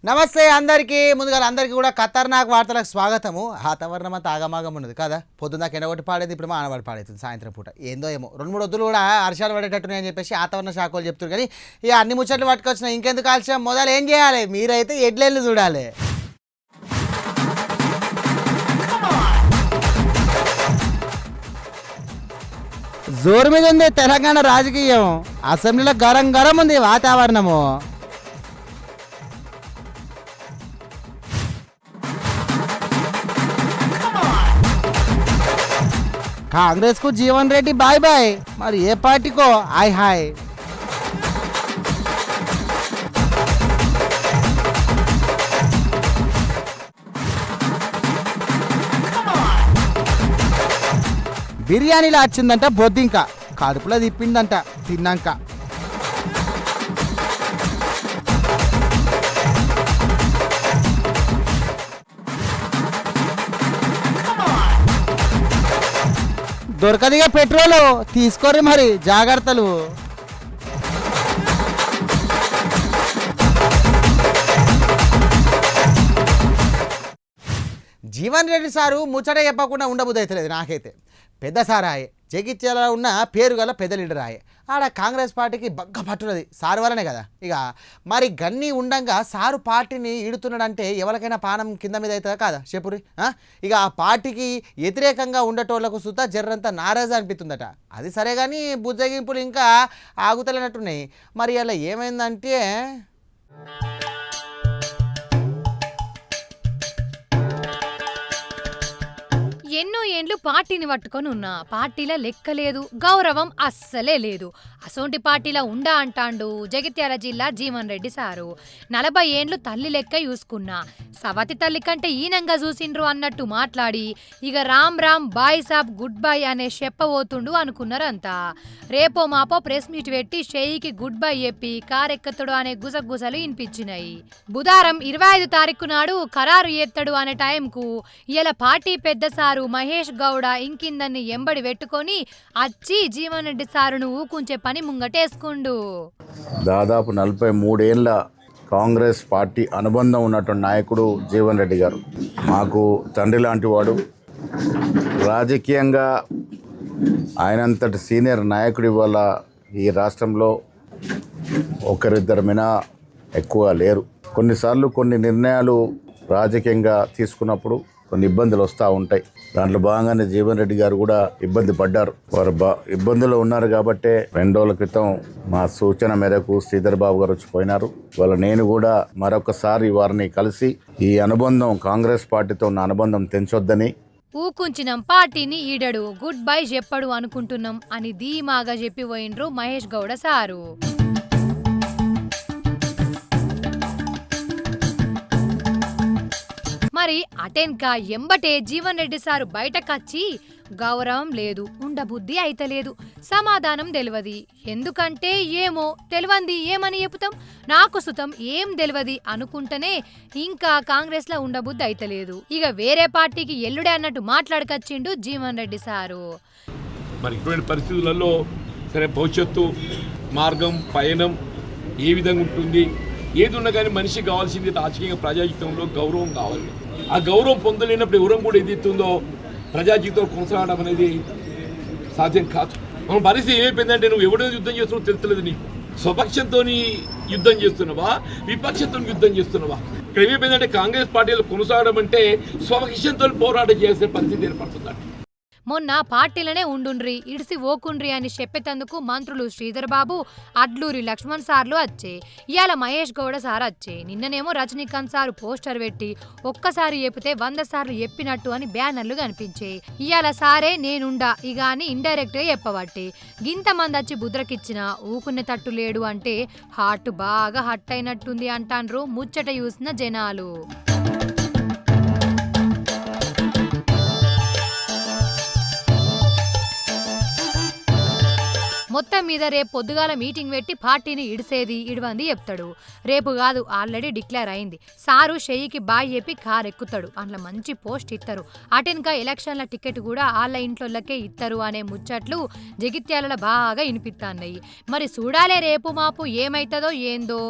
నమస్తే అందరికీ. ముందుగా అందరికీ కూడా ఖతర్నాక్ వార్తలకు స్వాగతము. వాతావరణం అంతా ఆగమాగం ఉన్నది కదా. పొద్దున్న ఎండగొట్టి పాడేది, ఇప్పుడు ఆనవాడి పాడేస్తుంది సాయంత్రం పూట. ఏందో ఏమో 2-3 వద్దులు కూడా వర్షాలు పడేటట్టున్నాయని చెప్పేసి వాతావరణ శాఖ వాళ్ళు చెప్తారు. కానీ ఇక అన్ని ముచ్చట్లు పట్టుకొచ్చినా ఇంకెందుకు ఆలస్యం, మొదలు ఏం చేయాలి? మీరైతే ఎడ్లెళ్ళు చూడాలి. జోరు మీద ఉంది తెలంగాణ రాజకీయం. అసెంబ్లీలో గరం గరం ఉంది వాతావరణము. కాంగ్రెస్ కు జీవన్ రెడ్డి బాయ్ బాయ్, మరి ఏ పార్టీకో హాయ్ హాయ్. బిర్యానీలో వచ్చిందంట బొద్దింక, కడుపులో తిప్పిందంట తిన్నాక. దొరకదిగా పెట్రోలు, తీసుకోరు మరి జాగ్రత్తలు. జీవన్ రెడ్డి సారు ముచ్చట చెప్పకుండా ఉండబుద్ధి అవుతలేదు నాకైతే. పెద్ద సారాయే, జగిత్యాల ఉన్న పేరు గల పెద్ద లీడర్ ఆయే. ఆడ కాంగ్రెస్ పార్టీకి బగ్గ పట్టున్నది సారు వల్లనే కదా. ఇక మరి గన్నీ ఉండంగా సారు పార్టీని ఈడుతున్నాడంటే ఎవరికైనా పానం కింద మీద అవుతుందా కాదా చెప్పురి. ఇక ఆ పార్టీకి వ్యతిరేకంగా ఉండేటోళ్లకు సుతా జర్రంతా నారాజు అనిపిస్తుందట. అది సరే కానీ బుజ్జగింపులు ఇంకా ఆగుతలేనట్టున్నాయి. మరి అలా ఏమైందంటే, ఎన్నో ఏండ్లు పార్టీని పట్టుకొని ఉన్నా, పార్టీలో లెక్క లేదు, గౌరవం అస్సలే లేదు. అసోంటి పార్టీలో ఉండా అంటాండు జగిత్యాల జిల్లా జీవన్ రెడ్డి సారు. 40 ఏండ్లు తల్లి లెక్క చూసుకున్నా, సవతి తల్లి కంటే ఈనంగా చూసిండ్రు అన్నట్టు మాట్లాడి ఇక రామ్ రామ్ బాయ్ సాబ్ గుడ్ బై అనే చెప్పబోతుండు అనుకున్నారంతా. రేపో మాపో ప్రెస్ మీట్ పెట్టి షేయికి గుడ్ బై చెప్పి కారెక్కతుడు అనే గుసగుసలు వినిపించినాయి. బుధవారం 25 తారీఖు నాడు ఖరారు ఎత్తడు అనే టైంకు ఇలా పార్టీ పెద్ద సారు మహేష్ గౌడ ఇంకిందన్ని ఎంబడి పెట్టుకొని అచ్చి జీవన్ రెడ్డి సారును ఊకుంచే పని ముంగటేసుకుండు. దాదాపు 43 ఏళ్ళ కాంగ్రెస్ పార్టీ అనుబంధం ఉన్నటువంటి నాయకుడు జీవన్ రెడ్డి గారు. మాకు తండ్రి లాంటి వాడు. రాజకీయంగా ఆయనంతటి సీనియర్ నాయకుడి వల్ల ఈ రాష్ట్రంలో ఒకరిద్దరు మినా ఎక్కువ లేరు. కొన్నిసార్లు కొన్ని నిర్ణయాలు రాజకీయంగా తీసుకున్నప్పుడు కొన్ని ఇబ్బందులు వస్తూ ఉంటాయి. దాంట్లో భాగంగానే జీవన్ రెడ్డి గారు కూడా ఇబ్బంది పడ్డారు. వారు ఇబ్బందుల్లో ఉన్నారు కాబట్టే 2 రోజుల క్రితం మా సూచన మేరకు శ్రీధర్ బాబు గారు వచ్చిపోయినారు. ఇవాళ నేను కూడా మరొకసారి వారిని కలిసి ఈ అనుబంధం, కాంగ్రెస్ పార్టీతో ఉన్న అనుబంధం తెంచొద్దని, ఊకుంచినం పార్టీని ఈడడు గుడ్ బై చెప్పడు అనుకుంటున్నాం అని ధీమాగా చెప్పిపోయిండ్రు మహేష్ గౌడ సారు. మరి అటెన్కా ఎంబటే జీవన్ రెడ్డి సారు బయటకొచ్చి గౌరవం లేదు, ఉండబుద్ధి అయితలేదు, సమాధానం తెలియదు. ఎందుకంటే ఏమో తెలియంది ఏమని చెప్తాం, నాకు సుతం ఏం తెలియదు అనుకుంటేనే ఇంకా కాంగ్రెస్ లో ఉండబుద్ధి అయితలేదు. ఇక వేరే పార్టీకి ఎల్లుడే అన్నట్టు మాట్లాడకొచ్చిండు జీవన్ రెడ్డి సారు. మరి ఇటువంటి పరిస్థితులలో సరే భవిష్యత్తు మార్గం, పయనం ఏ విధంగా ఉంటుంది, ఏది ఉన్నా కానీ మనిషికి కావాల్సింది రాజకీయ ప్రజాజీవితంలో గౌరవం కావాలి. ఆ గౌరవం పొందలేనప్పుడు ఎవరం కూడా ఏదైతుందో ప్రజా జీవితంలో కొనసాగడం అనేది సాధ్యం కాదు. మన పరిస్థితి ఏమైపోయిందంటే నువ్వు ఎవడో యుద్ధం చేస్తున్నావు తెలుస్తలేదు. నీకు స్వపక్షంతో యుద్ధం చేస్తున్నావా, విపక్షంతో యుద్ధం చేస్తున్నావా? ఇక్కడ ఏమైపోయిందంటే కాంగ్రెస్ పార్టీలో కొనసాగడం అంటే స్వపక్షంతో పోరాటం చేసే పరిస్థితి ఏర్పడుతుందంట. మొన్న పార్టీలనే ఉండుండ్రి, ఇడిసి ఓకుండ్రి అని చెప్పేతందుకు మంత్రులు శ్రీధర్ బాబు, అడ్లూరి లక్ష్మణ్ సార్లు వచ్చే. ఇవాళ మహేష్ గౌడ సార్ వచ్చే. నిన్ననేమో రజనీకాంత్ సారు పోస్టర్ పెట్టి ఒక్కసారి చెప్పితే 100 సార్లు చెప్పినట్టు అని బ్యానర్లు కనిపించే. ఇవాళ సారే నేనుండా ఇక అని ఇండైరెక్ట్ గా చెప్పబట్టి గింతమంది వచ్చి బుద్రకిచ్చిన ఊకునే తట్టు లేడు అంటే హార్ట్ బాగా హట్ అయినట్టుంది అంటాన్రు ముచ్చట చూసిన జనాలు. మొత్తం మీద రేపు పొద్దుగాల మీటింగ్ పెట్టి పార్టీని ఇడిసేది ఇడవంది చెప్తాడు. రేపు కాదు, ఆల్రెడీ డిక్లేర్ అయింది. సారు షెయ్యికి బాయ్ చెప్పి కార్ ఎక్కుతాడు, అందులో మంచి పోస్ట్ ఇస్తారు. అటెన్కా ఎలక్షన్ల టికెట్ కూడా వాళ్ళ ఇంట్లోకే ఇస్తారు అనే ముచ్చట్లు జగిత్యాలలో బాగా వినిపిస్తున్నాయి. మరి చూడాలే రేపు మాపు ఏమైతుందో ఏందో.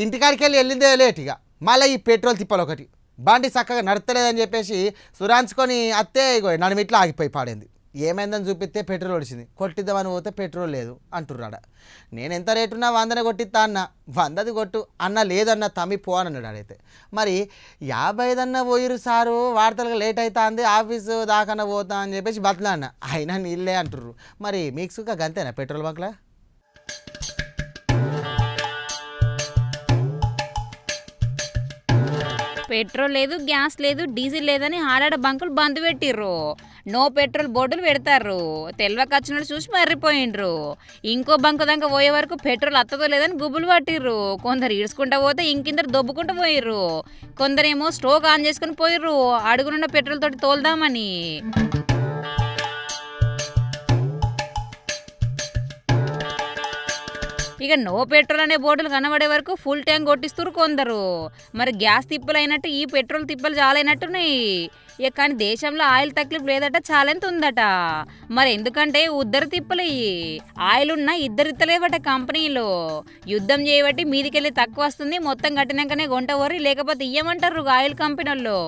ఇంటికాడికి వెళ్ళిందే లేట్ ఇక మళ్ళీ ఈ పెట్రోల్ తిప్పలు ఒకటి బండి చక్కగా నడతలేదని చెప్పేసి సురాంచుకొని అత్తే ఇగో నడిమిట్లా ఆగిపోయి పాడింది. ఏమైందని చూపిస్తే పెట్రోల్ వచ్చింది, కొట్టిద్దామని పోతే పెట్రోల్ లేదు అంటున్నాడు. నేను ఎంత రేటున్నా 100నే కొట్టిస్తా అన్న, 100ది కొట్టు అన్న, లేదన్న తమ్మి పో అని అన్నాడు. అయితే మరి 50 పోయిరు సారు, వార్తలకు లేట్ అవుతుంది, ఆఫీసు దాకన్నా పోతా అని చెప్పేసి బతలా అన్న, అయినా నీళ్ళే అంటుర్రు. మరి మీకు సుఖ గంతేనా పెట్రోల్ బంక్లా? పెట్రోల్ లేదు, గ్యాస్ లేదు, డీజిల్ లేదని ఆడాడ బంకులు బంద్ పెట్టిర్రు. నో పెట్రోల్ బోర్డులు పెడతారు. తెల్వక వచ్చినట్టు చూసి మర్రిపోయిండ్రు. ఇంకో బంకు దాకా పోయే వరకు పెట్రోల్ అత్తదో లేదని గుబులు పట్టిర్రు. కొందరు ఈడ్చుకుంటా పోతే ఇంకిందరు దొబ్బుకుంటూ పోయిర్రు. కొందరేమో స్టోక్ ఆన్ చేసుకుని పోయిర్రు అడుగునున్న పెట్రోల్ తోటి తోలుదామని. ఇక నో పెట్రోల్ అనే బోర్డులు కనబడే వరకు ఫుల్ ట్యాంక్ కొట్టిస్తురు కొందరు. మరి గ్యాస్ తిప్పలు అయినట్టు ఈ పెట్రోల్ తిప్పలు చాలా అయినట్టున్నాయి. ఇక కానీ దేశంలో ఆయిల్ తక్లీఫ్ లేదట, చాలెంత ఉందట. మరి ఎందుకంటే ఉద్దరు తిప్పలయ్యి. ఆయిల్ ఉన్న ఇద్దరు ఇత్తలేవట కంపెనీలో. యుద్ధం చేయబట్టి మీదికెళ్ళి తక్కువ వస్తుంది, మొత్తం కట్టినాకనే గొంట వరి, లేకపోతే ఇయ్యమంటారు ఆయిల్ కంపెనీల్లో.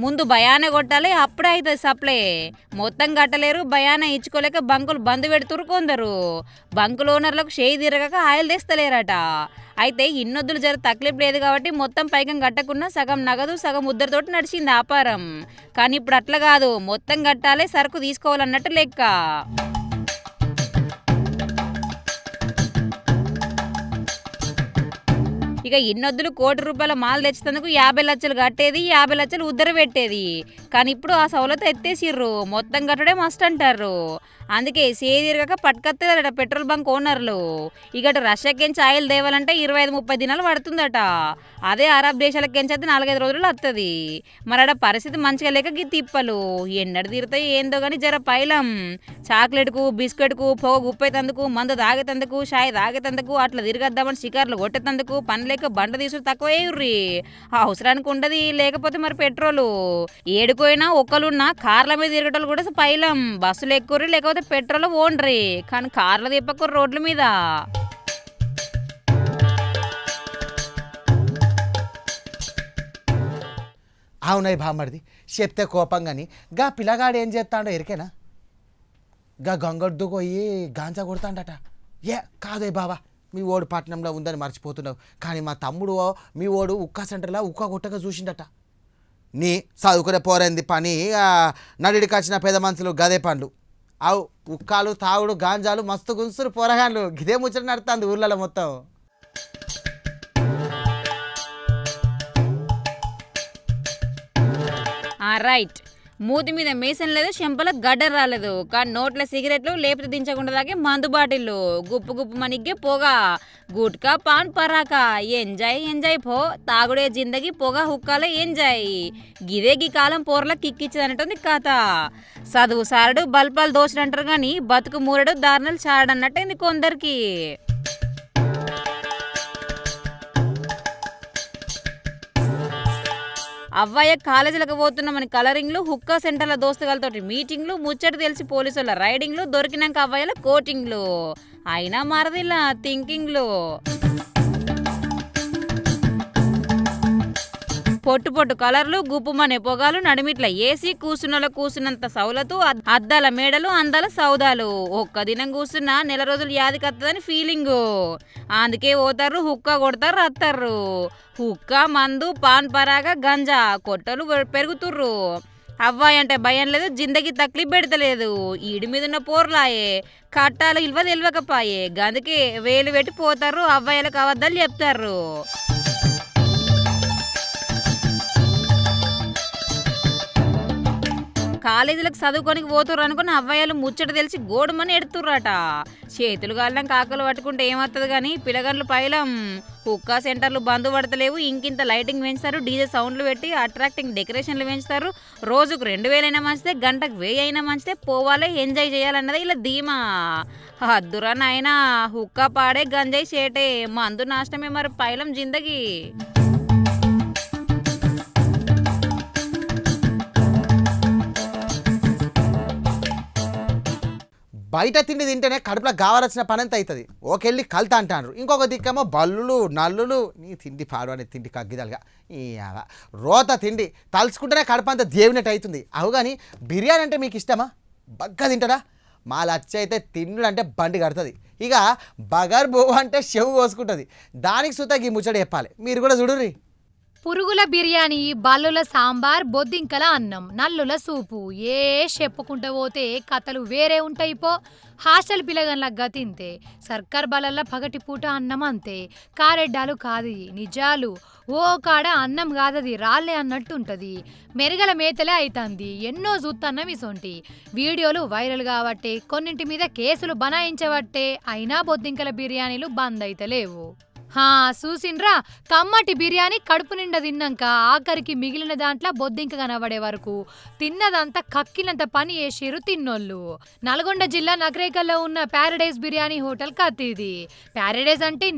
ముందు భయాన కొట్టాలి, అప్పుడే అవుతుంది సప్లై. మొత్తం కట్టలేరు, భయాన ఇచ్చుకోలేక బంకులు బంద్ పెడుతురు కొందరు. బంకుల ఓనర్లకు చేయి తిరగక ఆయిల్ తెస్తలేరట. అయితే ఇన్నొద్దులు జర తక్లీఫ్ లేదు కాబట్టి మొత్తం పైకం కట్టకున్నా సగం నగదు సగం ఉద్దరితోటి నడిచింది వ్యాపారం. కానీ ఇప్పుడు అట్లా కాదు, మొత్తం కట్టాలి, సరుకు తీసుకోవాలన్నట్టు లెక్క. ఇక ఇన్నొద్దులు ₹1,00,00,000 మాల్ తెచ్చేందుకు 50 లక్షలు కట్టేది, 50 లక్షలు ఉద్దర పెట్టేది. కానీ ఇప్పుడు ఆ సౌలత ఎత్తేసిర్రు, మొత్తం కట్టడే మస్ట్ అంటారు. అందుకే సేదిరగక పట్టుకత్తేదట పెట్రోల్ బంక్ ఓనర్లు. ఇక రష్యాకెంచి ఆయిల్ తేవాలంటే 25-30 దినాలు పడుతుందట. అదే అరబ్ దేశాలకెంచి అయితే 4-5 రోజులు వస్తుంది. మరి అక్కడ పరిస్థితి మంచిగా లేక గీ తిప్పలు ఎన్నడు తీరుతాయి ఏందో కానీ జర పైలం. చాక్లెట్కు బిస్కెట్కు పొగ గుప్పేతందుకు, మందు తాగేతందుకు, షాయి తాగేతందుకు, అట్లా తిరగద్దామని షికార్లు కొట్టేతందుకు పని లేక బండ తీసుడు తక్కువయ్యుర్రి. అవసరానికి ఉండదు, లేకపోతే మరి పెట్రోలు ఏడుకోయినా ఒక్కలున్నా కార్ల మీద తిరగటోళ్ళు కూడా పైలం. బస్సులు ఎక్కుర్రి, లేకపోతే పెట్రోల్ ఓన్రి, కానీ కార్లు తిప్పకుర్రి రోడ్ల మీద. అవునాయి బామ్మడిది, చెప్తే కోపం కానీ గా పిల్లగాడు ఏం చేస్తాడో ఎరికేనా? గా గంగొడ్డు పోయి గాంజా కొడతాడట. ఏ కాదే బావా, మీ ఓడు పట్టణంలో ఉందని మర్చిపోతున్నావు, కానీ మా తమ్ముడు మీ ఓడు ఉక్కా సెంటర్లో ఉక్కా కొట్టగా చూసిండట. నీ చదువుకునే పోరైంది పని, నడిడికి వచ్చిన పేద మనుషులు గదే పండ్లు. అవు ఉక్కాలు తాగుడు గాంజాలు మస్తు గుంసురు పోరగాన్లు, గిదే ముచ్చట నడుతుంది ఊర్లలో మొత్తం. రైట్, మూతి మీద మేసం లేదు, చెంపల గడ్డ రాలేదు, కానీ నోట్ల సిగరెట్లు లేపితే దించకుండా దాకే మందు బాటిల్లు, గుప్పు గుప్పు మనిగ్గే పొగ, గుట్కా పాన్ పరాకా, ఎంజాయ్ ఎంజాయ్ పో, తాగుడే జిందగీ, పొగ హుక్కాలే ఎంజాయ్. గిదే గీ కాలం పోర్ల కిక్కిచ్చదనటుంది కథ. చదువు సారడు బల్పాలు దోషడంటారు కానీ బతుకు మూరడు దారుణాలు చారడన్నట్టయింది కొందరికి. అవ్వయ్య కాలేజీలకు పోతున్నామని కలరింగ్లు, హుక్కా సెంటర్ల దోస్తుగాలతోటి మీటింగ్లు, ముచ్చట తెలిసి పోలీసుల రైడింగ్లు, దొరికినాక అవ్వయ్యల కోటింగ్లు. అయినా మారదిలా థింకింగ్లు. పొట్టు పొట్టు కలర్లు, గుప్పుమనే పొగాలు, నడిమిట్ల ఏసీ, కూసున్నలో కూసున్నంత సౌలతు, అద్దాల మేడలు, అందాల సౌదాలు. ఒక్క దినం కూసున్నా నెల రోజులు యాది కత్తదని ఫీలింగు. అందుకే పోతారు, హుక్కా కొడతారు, అత్తారు. హుక్కా, మందు, పాన్ పరాగా, గంజా కొట్టలు పెరుగుతుర్రు. అవ్వాయి అంటే భయం లేదు, జిందగీ తక్లీఫ్ పెడతలేదు. ఈడి మీద ఉన్న పోర్లాయే, కట్టాలు ఇల్వ తెలియకపాయే. గందుకే వేలు పెట్టి పోతారు, అవ్వాయిలకు అబద్ధాలు చెప్తారు. కాలేజీలకు చదువుకోనికి పోతుర్రు అనుకుని అవ్వయ్యలు ముచ్చట తెలిసి గోడుమని ఎడుతుర్రట. చేతులు గాళ్ళం కాకలు పట్టుకుంటే ఏమవుతుంది కానీ పిల్లగాళ్ళు పైలం. హుక్కా సెంటర్లు బంద్ పడతలేవు, ఇంకింత లైటింగ్ పెంచుతారు, డీజే సౌండ్లు పెట్టి అట్రాక్టింగ్ డెకరేషన్లు పెంచుతారు. రోజుకు 2000 అయినా మంచిదే, గంటకు 1000 అయినా మంచిదే, పోవాలి ఎంజాయ్ చేయాలన్నదే ఇలా ధీమా. అద్దురా నాయనా, హుక్కా పాడే గంజాయి చేటే, మందు నాశనమే మరి పైలం జిందగీ. బయట తిండి తింటేనే కడుపులో కావాల్సిన పని అంతా అవుతుంది. ఓకెళ్ళి కలుతా అంటారు. ఇంకొక దిక్కేమో బల్లులు నల్లులు నీ తిండి పాడు అనే తిండి కగ్గిదలుగా ఈ రోత తిండి తలుచుకుంటేనే కడుపు అంతా దేవునట్టు అవుతుంది. అవు కానీ బిర్యానీ అంటే మీకు ఇష్టమా? బగ్గా తింటారా? మా లచ్చ అయితే తిండు అంటే బండి కడుతుంది. ఇక బగర్ బో అంటే చెవు కోసుకుంటుంది. దానికి సుతా ఈ ముచ్చట చెప్పాలి. మీరు కూడా చూడుర్రి. పురుగుల బిర్యానీ, బల్లుల సాంబార్, బొద్దింకల అన్నం, నల్లుల సూపు ఏ చెప్పుకుంటూ పోతే కథలు వేరే ఉంటాయి. పో హాస్టల్ పిల్లగన్లగ్గా తింతే సర్కార్ బలల్ల పగటి పూట అన్నం అంతే. కారెడ్డాలు కాదు నిజాలు. ఓ కాడ అన్నం కాదది రాళ్ళే అన్నట్టుంటది. మెరుగల మేతలే అయితంది. ఎన్నో చూత్తన్నం ఇసొంటి వీడియోలు వైరల్ కావట్టే, కొన్నింటి మీద కేసులు బనాయించబట్టే. అయినా బొద్దింకల బిర్యానీలు బంద్ అయితే లేవు. చూసిండ్రా, కమ్మటి బిర్యానీ కడుపు నిండా తిన్నాక ఆఖరికి మిగిలిన దాంట్లో బొద్దింక కనబడే వరకు తిన్నదంతా కక్కినంత పని చేసిర్రు తిన్నోళ్ళు. నల్గొండ జిల్లా నగరేకల్లో ఉన్న ప్యారడైజ్ బిర్యానీ హోటల్ కత్తిది. ప్యారడైజ్ అంటే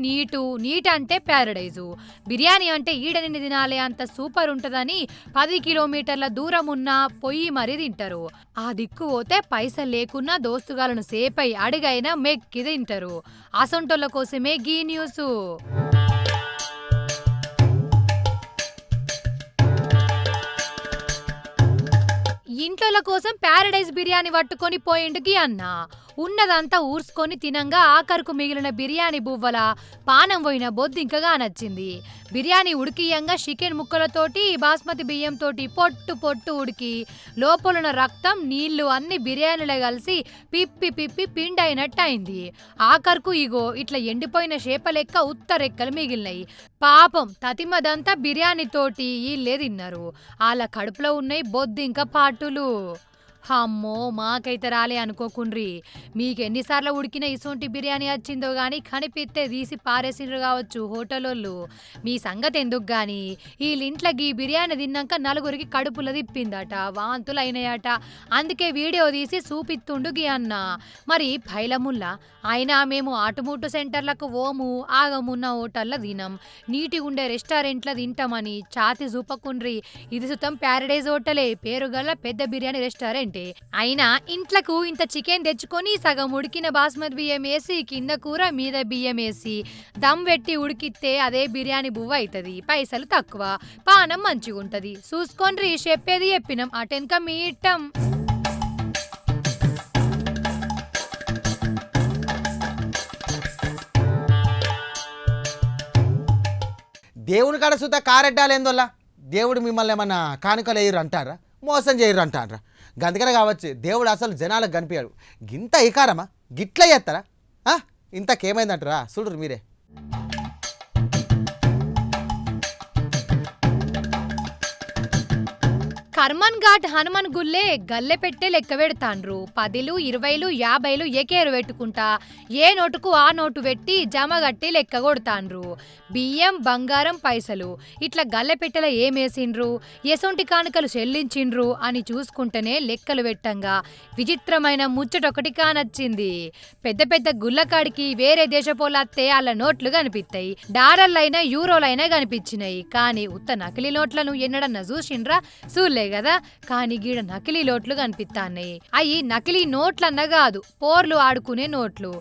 నీట్ అంటే ప్యారడైజు. బిర్యానీ అంటే ఈడనిండి తినాలే అంత సూపర్ ఉంటుందని 10 కిలోమీటర్ల దూరం ఉన్న పొయ్యి మరీ తింటారు. ఆ దిక్కు పోతే పైసలు లేకున్నా దోస్తుగాలను సేపై అడిగైనా మెక్కి తింటారు. అసొంటోళ్ళ కోసమే గీ న్యూసు. ఇంట్లోల కోసం ప్యారడైజ్ బిర్యానీ పట్టుకొని పోయిండుకి అన్న ఉన్నదంతా ఊర్చుకొని తినంగా ఆఖరుకు మిగిలిన బిర్యానీ బువ్వల పానం పోయిన బొద్దింకగా నచ్చింది. బిర్యానీ ఉడికియంగా చికెన్ ముక్కలతోటి బాస్మతి బియ్యంతోటి పొట్టు ఉడికి లోపలున్న రక్తం నీళ్లు అన్ని బిర్యానీలో కలిసి పిప్పి పిండైనట్టు అయింది. ఆఖరుకు ఇగో ఇట్లా ఎండిపోయిన చేపలెక్క ఉత్తరెక్కలు మిగిలినాయి. పాపం తతిమదంతా బిర్యానీ తోటి వీళ్ళే తిన్నారు. వాళ్ళ కడుపులో ఉన్నాయి బొద్దింక పాటులు. అమ్మో మాకైతే రాలే అనుకోకుండ్రి. మీకెన్నిసార్లు ఉడికిన ఇసొంటి బిర్యానీ వచ్చిందో గానీ కనిపిస్తే తీసి పారేసిండ్రు కావచ్చు హోటలోళ్ళు. మీ సంగతి ఎందుకు గాని వీళ్ళింట్లో గీ బిర్యానీ తిన్నాక నలుగురికి కడుపులో తిప్పిందట, వాంతులు అయినాయట. అందుకే వీడియో తీసి చూపిత్తుండు గీ అన్న. మరి పైలముల్లా అయినా మేము ఆటుమూటు సెంటర్లకు ఓము, ఆగమున్న హోటల్లో తినం, నీటిగుండే రెస్టారెంట్లో తింటామని ఛాతి చూపకుండ్రి. ఇది సుతం ప్యారడైజ్ హోటలే, పేరుగల పెద్ద బిర్యానీ రెస్టారెంట్. అయినా ఇంట్లకు ఇంత చికెన్ తెచ్చుకొని సగం ఉడికిన బాస్మతి బియ్యం వేసి కింద కూర మీద బియ్యం వేసి దమ్ పెట్టి ఉడికిస్తే అదే బిర్యానీ బువ్వ అవుతుంది. పైసలు తక్కువ, పానం మంచిగుంటది. చూసుకోండ్రి, చెప్పేది చెప్పినాం, అటెన్క మీ ఇట్టం. దేవుని కాడ సుతా కారెడ్డాలేందోలా దేవుడు మిమ్మల్ని ఏమన్నా కానుకలు వేయరు అంటారా, మోసం చేయరు అంటారా? గందుకనే కావచ్చు దేవుడు అసలు జనాలకు కనిపించాడు. గింత ఇకారమా, గిట్ల చేస్తారా? ఇంతకేమైందంటారా? చూడరు మీరే. కర్మన్ ఘాట్ హనుమాన్ గుల్లే గల్లె పెట్టే లెక్క పెడతాండ్రు. 10లు 20లు 50లు ఎకేరు పెట్టుకుంటా ఏ నోటుకు ఆ నోటు పెట్టి జమ గట్టి లెక్క కొడతాండ్రు. బియ్యం, బంగారం, పైసలు ఇట్లా గల్లె పెట్టెల ఏమేసిండ్రు, ఎసొంటి కానుకలు చెల్లించిండ్రు అని చూసుకుంటేనే లెక్కలు పెట్టంగా విచిత్రమైన ముచ్చటొకటి కానొచ్చింది. పెద్ద పెద్ద గుల్లకాడికి వేరే దేశపోలత్తే వాళ్ళ నోట్లు కనిపిస్తాయి. డాలర్లైనా యూరోలైనా కనిపించినాయి. కానీ ఉత్త నకిలీ నోట్లను ఎన్నడన్నా చూసిండ్రా? చూలే కదా. కానీ గీడ నకిలీ నోట్లు కనిపిస్తాయి. అవి నకిలీ నోట్లన్న కాదు, పోర్లు ఆడుకునే నోట్లు.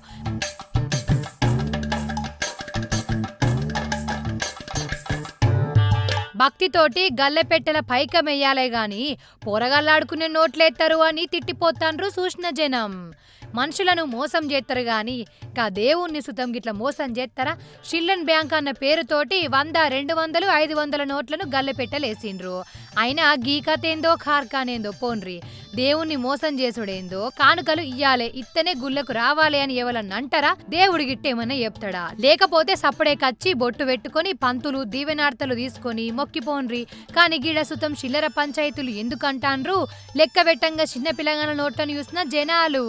భక్తితోటి గల్లెపెట్టెల పైకమెయ్యాలే గాని పోరగాళ్ళాడుకునే నోట్లేస్తారు అని తిట్టిపోతాండ్రు చూసిన జనం. మనుషులను మోసం చేస్తారు గాని దేవుణ్ణి సుతం గిట్ల మోసం చేస్తారా? చిల్డ్రన్ బ్యాంక్ అన్న పేరుతోటి 100, 200, 500 నోట్లను గల్లెపెట్టలేసిండ్రు. అయినా గీ కథేందో కార్ఖానేందో పోన్రి. దేవుణ్ణి మోసం చేసుడేందో, కానుకలు ఇయ్యాలే ఇత్తనే గుళ్ళకు రావాలి అని ఎవరన్నా అంటారా? దేవుడి గిట్టేమన్నా చెప్తాడా? లేకపోతే సప్పుడే కచ్చి బొట్టు పెట్టుకొని పంతులు దీవెనార్తలు తీసుకొని మొక్కిపోన్రి. కానీ గీడ సుతం చిల్లర పంచాయతీలు ఎందుకంటాండ్రు? లెక్క పెట్టంగా చిన్న పిల్లగాల నోట్లను చూసిన జనాలు.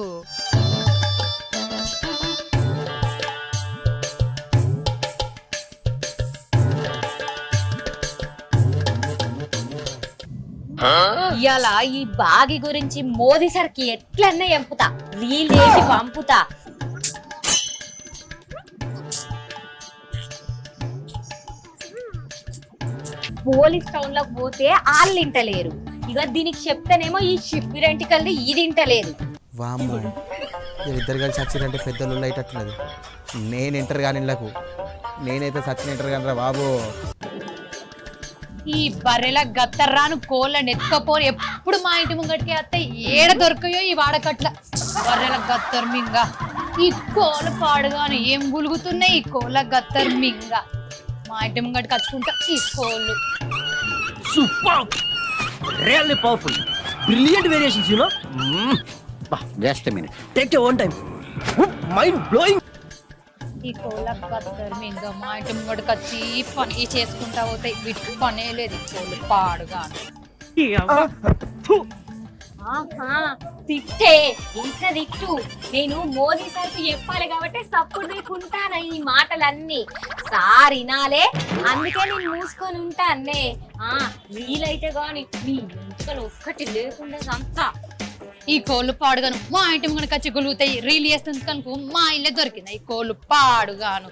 ఇయాల ఈ బాగి గురించి మోదీ సార్కి ఎట్లన్నా ఎంపుతా, రీల్ చేసి పంపుతా. పోలీస్ టౌన్ లో పోతే వాళ్ళు ఇంటలేరు. ఇక దీనికి చెప్తేనేమో ఈ షిప్ రెంటికల్ది ఇది ఇంటలేదు. వామ్మో ఇద్దరు కలిసి చచ్చిరంటే పెద్దలు అయ్యేటట్టున్నది. నేను ఎంటర్ కాని ఇళ్ళకు, నేనైతే సచిన ఎంటర్ కాని రా బాబు. ఈ బర్రెల గత్తర్రాను కోళ్ళని ఎత్తుకపోని ఎప్పుడు మా ఇంటి ముంగటికి వస్తే ఏడ దొరకయో ఈ వాడకట్ల బర్రెల గత్తర్ మింగ. ఈ కోళ్ళ పాడుగాను ఏం గులుగుతున్నాయి ఈ కోళ్ళ గత్తర్ మింగ. మా ఇంటి ముంగటికి వచ్చుకుంటా ఈ కోళ్ళు. Superb! Really powerful. Brilliant variations, you know. Just a minute. Take your own time. Mind blowing. ఈ కోళ్ళ గత్తర్ మింగ మా ఇంటి ముంగటికి వచ్చి పని చేసుకుంటా పోతాయి. వీటికి పనే లేదు ఈ కోళ్ళు పాడుగాను. తిట్టే ఇంకా తిట్టు. నేను మోదీ సార్కి చెప్పాలి కాబట్టి సప్పుడు నీకుంటాను ఈ మాటలన్నీ. సార్ వినాలే, అందుకే నేను మూసుకొని ఉంటానే. వీలైతే గాని మీ ఇంట్లో ఒక్కటి లేకుండా అంతా. ఈ కోళ్ళు పాడుగాను మా ఇంటి ముంగడికి వచ్చి గులుగుతాయి. రీల్ చేస్తుంది కనుక మా ఇల్లే దొరికింది ఈ కోళ్ళు పాడుగాను.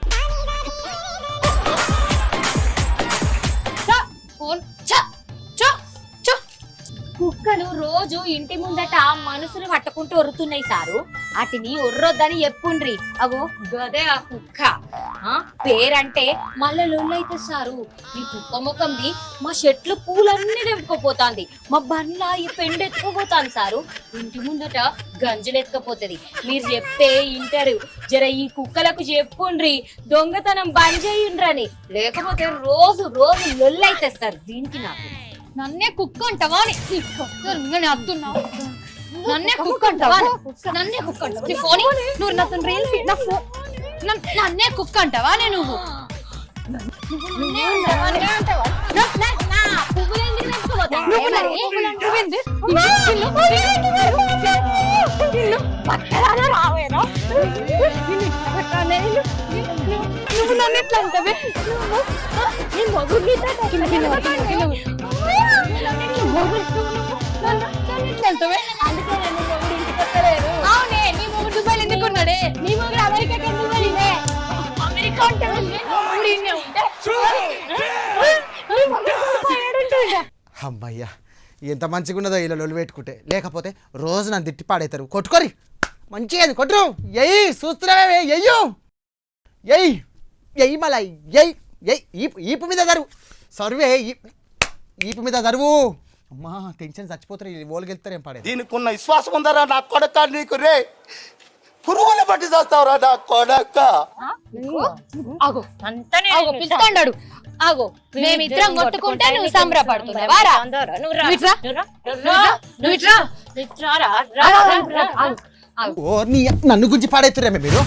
కుక్కలు రోజు ఇంటి ముందట మనసును పట్టుకుంటూ ఒరుతున్నాయి సారు. వాటిని ఒర్రొద్దని చెప్పుండ్రి. అగో గదే ఆ కుక్క. పేరంటే మళ్ళా లొల్లైతే సారు. ఈ కుక్క ముఖంది మా చెట్లు పూలన్నీ తెంపుకోపోతాంది. మా బండ్ల ఈ పెండు ఎత్తుకోపోతాంది సారు. ఇంటి ముందట గంజలు ఎత్తుకపోతుంది. మీరు చెప్తే ఇంటారు. జర ఈ కుక్కలకు చెప్పుండ్రి దొంగతనం బంద్ చేయండ్రని, లేకపోతే రోజు రోజు లొల్లైతే సార్ దీనికి నాకు. నన్నే కుక్క అంటావా అద్దున్నావు. నన్నే కుక్క అంటావా? నన్నే కుక్క అంటావా? నీ ఫోన్ నువ్వు నాతో రీల్స్ నన్నే కుక్క అంటావా? నువ్వు నువ్వు నన్ను ఎట్లా అంటావే? అవునే, నీ మొగుడు దుబాయ్ ఎందుకు ఉన్నాడే? నీ మొగుడు అమెరికాకి ఎందుకు వెళ్ళిందే? అమెరికా అమ్మయ్యా, ఎంత మంచిగా ఉన్నదో ఇలా లొల్లు పెట్టుకుంటే. లేకపోతే రోజు నన్ను తిట్టి పాడవుతారు. కొట్టుకోరి మంచిగా కొట్టురు. ఎయ్యి చూస్తున్నావే, ఎయ్యు ఎయ్యి ఎయ్యి మళ్ళా ఎయ్యి ఎయ్యి ఈపు మీద జరువు. సర్వే ఈపు మీద జరువు. అమ్మా టెన్షన్ చచ్చిపోతారు. ఓళ్ళకి వెళ్తారేం పాడే. దీనికి ఉన్న విశ్వాసం ఉందరా నా కొడక నీకు రే. పురుగుల బట్టి చేస్తావురా నా కొడక. పిలుస్తాడు. ఆగో మేమిద్దరం కొట్టుకుంటే నువ్వు సంబరపడుతున్నావారా? ఓ నీ నన్ను గురించి పాడవుతారేమే మీరు.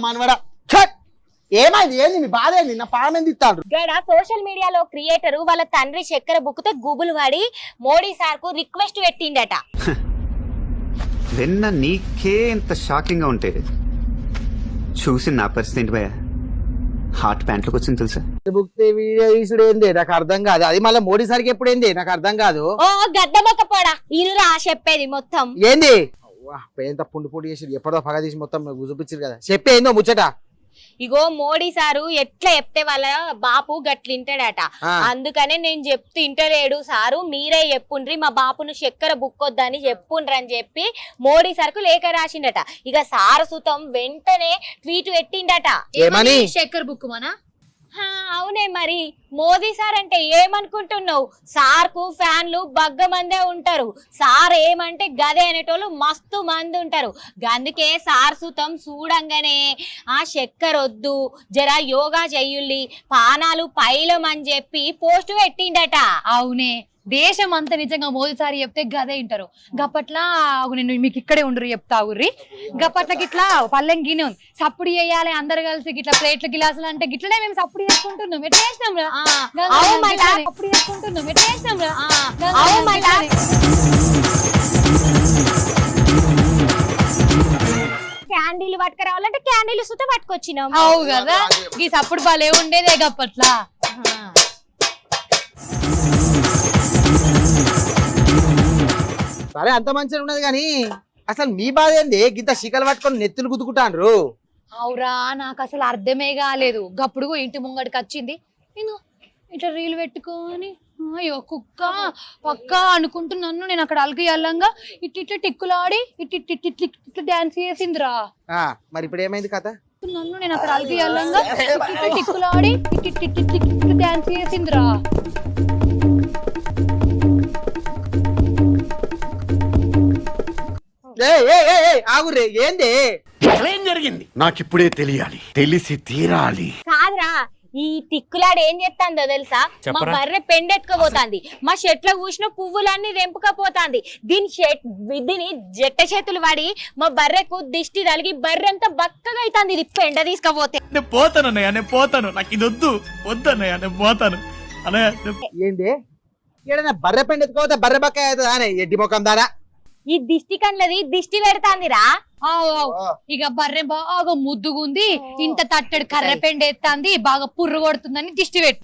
మనవడా ఏమైంది? ఏంది మీ బాధ? ఏంది? నా పామెంది ఇస్తాడు. సోషల్ మీడియాలో క్రియేటర్ వాళ్ళ తండ్రి చక్కెర బుక్కుతో గుబులు పడి మోడీ సార్ కు రిక్వెస్ట్ పెట్టిండట. విన్న నీకే ఇంత షాకింగ్ గా ఉంటే చూసి నా పరిస్థితి ఏంటి భయ? హార్ట్ ప్యాంట్లోకి వచ్చింది తెలుసా? వీడియో తీసుడు ఏంది నాకు అర్థం కాదు. అది మళ్ళీ మోడీ సార్కి ఎప్పుడు ఏంది నాకు అర్థం కాదు. ఓ గద్ద మొక్కపోడా ఇనురా చెప్పేది మొత్తం ఏంది? ఎంత పుండు పుండు చేసి ఎప్పుడో పగ తీసి మొత్తం చూపించారు కదా. చెప్పేందో ముచ్చట. ఇగో మోడీ సారు ఎట్లా చెప్తే వాళ్ళ బాపు గట్లింటాడట. అందుకనే నేను చెప్తూ ఇంటలేడు సారు, మీరే చెప్పుండ్రి మా బాపును చక్కెర బుక్కొద్దని చెప్పుండ్రి అని చెప్పి మోడీ సార్కు లేఖ రాసిండట. ఇక సారసుతం వెంటనే ట్వీట్ పెట్టిండట. ఏమని? చక్కెర బుక్ మనా? అవునే మరి. మోదీ సార్ అంటే ఏమనుకుంటున్నావు? సార్ కు ఫ్యాన్లు బగ్గ మందే ఉంటారు. సార్ ఏమంటే గదే అనేటోళ్ళు మస్తు మంది ఉంటారు. అందుకే సార్ సుతం చూడంగానే ఆ చక్కెర వద్దు, జర యోగా చెయ్యుల్లి, పానాలు పైలం అని చెప్పి పోస్ట్ పెట్టిండట. అవునే, దేశం అంతా నిజంగా మోదీ సారి చెప్తే గదే వింటారు. గప్పట్లా నేను మీకు ఇక్కడే ఉండరు చెప్తా ఊర్రి. గప్పట్లకి ఇట్లా పల్లెం గిన్నె ఉంది, సప్పుడు చేయాలి అందరు కలిసి ఇట్లా ప్లేట్లు గిలాసులు అంటే గిట్లనే మేము సప్పుడు చేసుకుంటున్నాం. ఎట్లా చేసినాం రా? సప్పుడు చేసుకుంటున్నాం. ఎట్లా చేసినాం రా? క్యాండిల్ పట్టుకు రావాలంటే బండిలు సుత పట్టుకొచ్చినాం అవు కదా ఈ సప్పుడు భలే ఉండేదే గప్పట్లా. సరే అంత మంచిగా ఉన్నది కానీ అసలు మీ బాధ ఏంది గింత శిఖలు పట్టుకొని నెత్తులు గుద్దుకుంటాండ్రు? అవురా నాకు అసలు అర్థమే కాలేదు. గప్పుడు ఇంటి ముంగడికి వచ్చింది నేను ఇట్లా రీలు పెట్టుకొని అయ్యో కుక్క పక్క అనుకుంటూ నన్ను నేను అక్కడ అలకి అల్లంగా ఇట్లా టిక్కులాడి ఇట్లా డాన్స్ చేసిందిరా. మరి ఇప్పుడు ఏమైంది కథ? నన్ను నేను అక్కడ అలకి అల్లంగా ఇట్లా టిక్కులాడి ఇట్లా డాన్స్ చేసిందిరా. ఆగురే ఏంది ఏం జరిగింది నాకిప్పుడే తెలియాలి, తెలిసి తీరాలి. కాదురా ఈ తిక్కులాడు ఏం చేస్తాందో తెలుసా? మా బర్రె పెండెత్తుకపోతాంది, మా చెట్ల కూసిన పువ్వులన్నీ తెంపుకపోతాంది. దీని జట్ట చేతులు వాడి మా బర్రెకు దిష్టి తలిగి బర్రెంతా బక్కగా అవుతాంది. ఇది పెండ తీసుకపోతే నేను పోతాను అన్నయ్య, నేను పోతాను, నాకు ఇది వద్దు అన్నయ్య, నేను పోతాను అన్నయ్య. ఏంది ఏడన్నా బర్రె పెండి ఎత్తుకోతే బర్రె బక్క అవుతుందా అని ఎడ్డి ముఖం దారా? ఈ దిష్టి కండ్లది దిష్టి పెడతాందిరా. ఇక బర్రె బాగా ముద్దుగుంది, ఇంత తట్టెడు కర్రె పెండెత్తాంది, బాగా పుర్రు కొడుతుందని దిష్టి పెట్టు.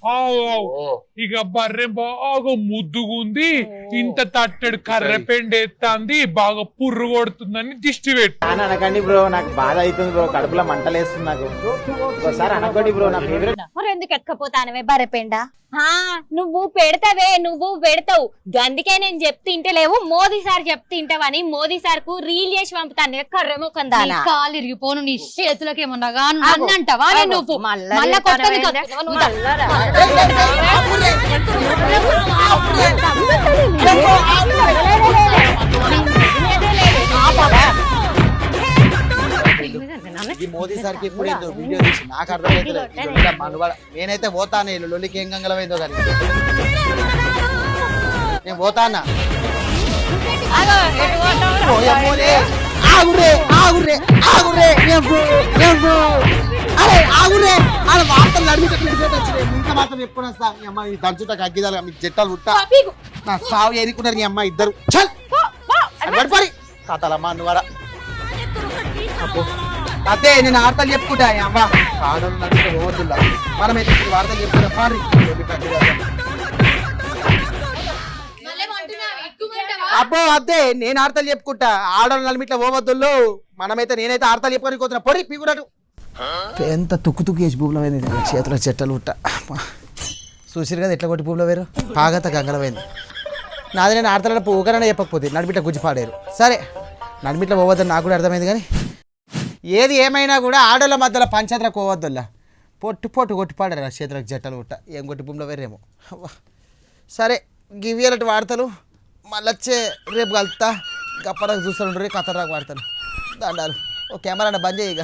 ఇక బర్రె బాగా ముద్దుగుంది, ఇంత తట్టెడు కర్రె పెండెత్తాంది, బాగా పుర్రు కొడుతుందని దిష్టి పెట్టు. అనకండి బ్రో, నాకు బాధ అవుతుంది బ్రో, కడుపులో మంటలేస్తుంది నాకు. ఒకసారి అనకండి బ్రో, నా ఫేవరెట్. మరి ఎందుకు ఎత్తుకపోతానవే బర్రె పెండ? నువ్వు పెడతావే, నువ్వు పెడతావు, గందుకే నేను చెప్తే ఇంటలేవు. మోదీ సార్ చెప్తే ఇంటవని మోదీ సార్ కు రీల్ చేసి పంపుతాను. కర్రెముఖం దానా కాలు ఇరిగిపోను నీ చేతులకి ఏమన్నా అన్నంటావా? నువ్వు మళ్ళా కొత్తది ఈ మోదీ సార్కి ఇప్పుడు ఏందో వీడియో తీసి నాకు అర్థమైతలేదు. నేనైతే పోతాను, లొల్లికి ఏం గంగలమైందో కానీ నేను పోతానా. ఆగురే ఆగురే ఆగురే అరే ఆగురే అలా వార్తలు నడిపించే ఇంత మాత్రం ఎప్పుడు వస్తా? మీ అమ్మ దంచుట అగ్గిదాలు మీకు జట్టాలు ఉంటా నా సాగు ఏరుకున్నారు మీ అమ్మ ఇద్దరు. చల్ పడి తాతలమ్మ నువ్వరా అదే నేను వార్తలు చెప్పుకుంటా అమ్మ ఆడలు నడిపితే పోవద్దులా. మనమైతే వార్తలు చెప్పుకుంటా పారి. అబ్బో అదే నేను ఆడతలు చెప్పుకుంటా, ఆడలు నలిమిట్లా పోవద్దుల్లో. మనమైతే నేనైతే ఆడతలు చెప్పుకొని కోతున్నా పొడి పీకున్నాడు. ఎంత తుక్కు వేసి భూమిలో పోయింది, చేతుల చెట్టలు ఉంటా. చూసిరు కదా ఎట్లా కొట్టి భూమిలో వేరు పాగత గంగలమైంది. నాది నేను ఆడతల ఊకరైనా చెప్పకపోతే నడిమిట్ల గుజ్జి పాడారు. సరే నడిమిట్ల పోవద్దని నాకు కూడా అర్థమైంది కానీ ఏది ఏమైనా కూడా ఆడోళ్ళ మధ్యలో పంచాయతీలకు పోవద్దుల్లా. పొట్టు కొట్టి పాడారు ఆ చేతులకు జట్టలు ఉంటా. ఏం కొట్టి భూమిలో వేరేమో. సరే గివ్యాలటి వార్తలు మళ్ళీ వచ్చే రేపు కలుతా. గప్పరకు చూస్తూ ఉంటారు, కథరాకు వాడతాను. దండాలు ఓ కెమెరా బంద్ చేయి ఇక.